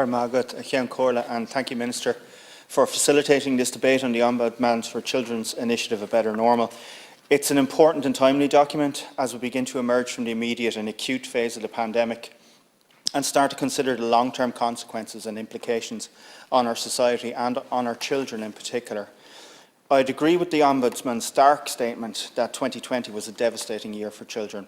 And thank you, Minister, for facilitating this debate on the Ombudsman for Children's Initiative A Better Normal. It's an important and timely document as we begin to emerge from the immediate and acute phase of the pandemic and start to consider the long-term consequences and implications on our society and on our children in particular. I'd agree with the Ombudsman's stark statement that 2020 was a devastating year for children.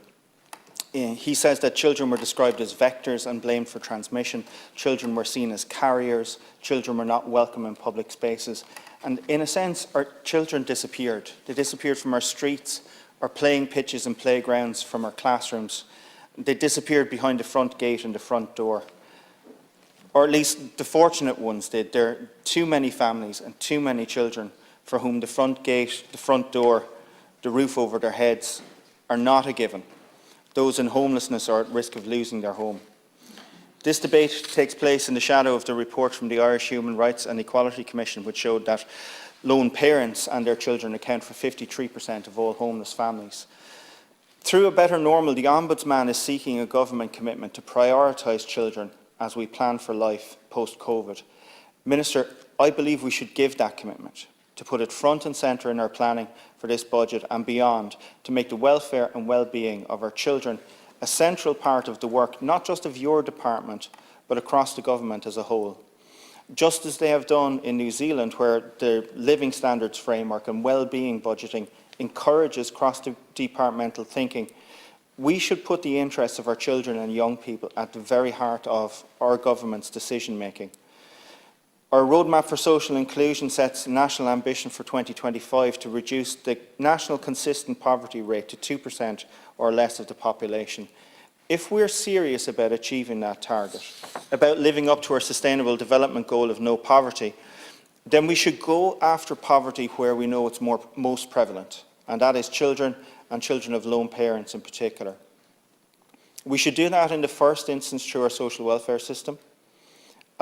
He says that children were described as vectors and blamed for transmission. Children were seen as carriers. Children were not welcome in public spaces. And in a sense, our children disappeared. They disappeared from our streets, our playing pitches and playgrounds, from our classrooms. They disappeared behind the front gate and the front door. Or at least the fortunate ones did. There are too many families and too many children for whom the front gate, the front door, the roof over their heads are not a given. Those in homelessness are at risk of losing their home. This debate takes place in the shadow of the report from the Irish Human Rights and Equality Commission, which showed that lone parents and their children account for 53% of all homeless families. Through A Better Normal, the Ombudsman is seeking a government commitment to prioritise children as we plan for life post-COVID. Minister, I believe we should give that commitment, to put it front and centre in our planning for this budget and beyond, to make the welfare and well-being of our children a central part of the work, not just of your department, but across the government as a whole. Just as they have done in New Zealand, where the Living Standards Framework and well-being budgeting encourages cross-departmental thinking, we should put the interests of our children and young people at the very heart of our government's decision-making. Our roadmap for social inclusion sets a national ambition for 2025 to reduce the national consistent poverty rate to 2% or less of the population. If we're serious about achieving that target, about living up to our sustainable development goal of no poverty, then we should go after poverty where we know it's most prevalent, and that is children and children of lone parents in particular. We should do that in the first instance through our social welfare system.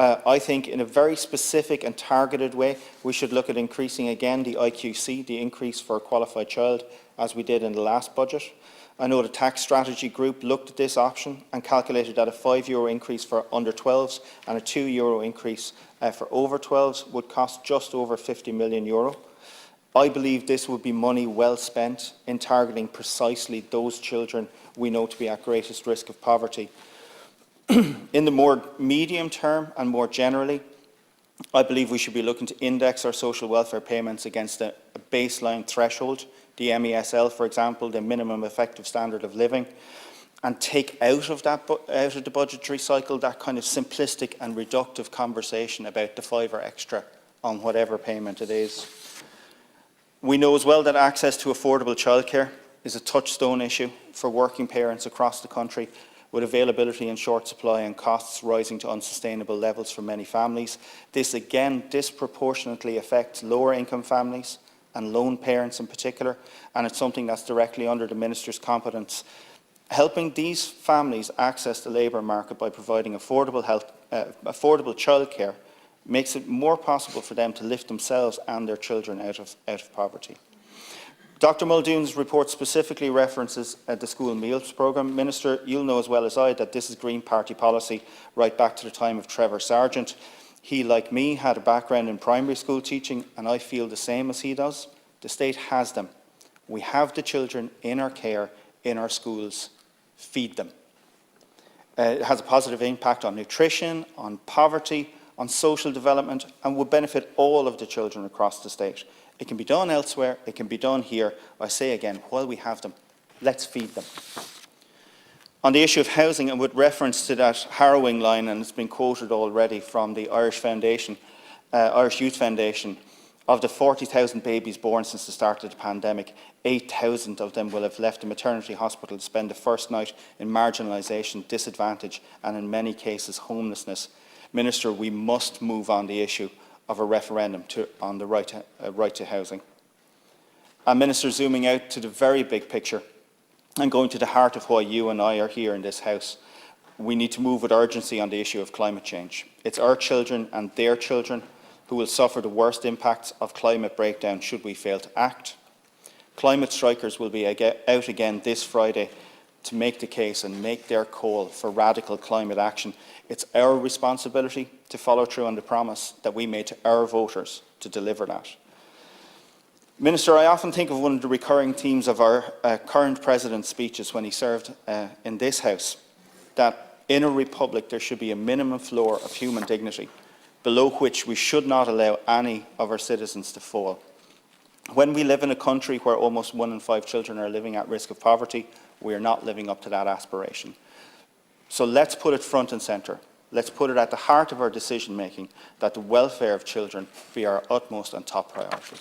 I think in a very specific and targeted way, we should look at increasing again the IQC, the increase for a qualified child, as we did in the last budget. I know the tax strategy group looked at this option and calculated that a €5 increase for under 12s and a €2 increase for over 12s would cost just over €50 million. I believe this would be money well spent in targeting precisely those children we know to be at greatest risk of poverty. In the more medium term and more generally, I believe we should be looking to index our social welfare payments against a baseline threshold, the MESL, for example, the minimum effective standard of living, and take out of the budgetary cycle that kind of simplistic and reductive conversation about the £5 extra on whatever payment it is. We know as well that access to affordable childcare is a touchstone issue for working parents across the country, with availability in short supply and costs rising to unsustainable levels for many families. This again disproportionately affects lower income families and lone parents in particular, and it's something that's directly under the Minister's competence. Helping these families access the labour market by providing affordable childcare makes it more possible for them to lift themselves and their children out of poverty. Dr Muldoon's report specifically references the school meals programme. Minister, you'll know as well as I that this is Green Party policy right back to the time of Trevor Sargent. He, like me, had a background in primary school teaching, and I feel the same as he does. The state has them. We have the children in our care, in our schools. Feed them. It has a positive impact on nutrition, on poverty, on social development, and will benefit all of the children across the state. It can be done elsewhere, it can be done here. I say again, while we have them, let's feed them. On the issue of housing, and with reference to that harrowing line, and it's been quoted already from the Irish Youth Foundation, of the 40,000 babies born since the start of the pandemic, 8,000 of them will have left the maternity hospital to spend the first night in marginalisation, disadvantage, and in many cases homelessness. Minister, we must move on the issue of a referendum on the right to housing. And Minister, zooming out to the very big picture and going to the heart of why you and I are here in this House, we need to move with urgency on the issue of climate change. It's our children and their children who will suffer the worst impacts of climate breakdown should we fail to act. Climate strikers will be out again this Friday to make the case and make their call for radical climate action. It's our responsibility to follow through on the promise that we made to our voters to deliver that. Minister, I often think of one of the recurring themes of our current President's speeches when he served in this House, that in a republic there should be a minimum floor of human dignity, below which we should not allow any of our citizens to fall. When we live in a country where almost 1 in 5 children are living at risk of poverty, we are not living up to that aspiration. So let's put it front and centre. Let's put it at the heart of our decision-making that the welfare of children be our utmost and top priority.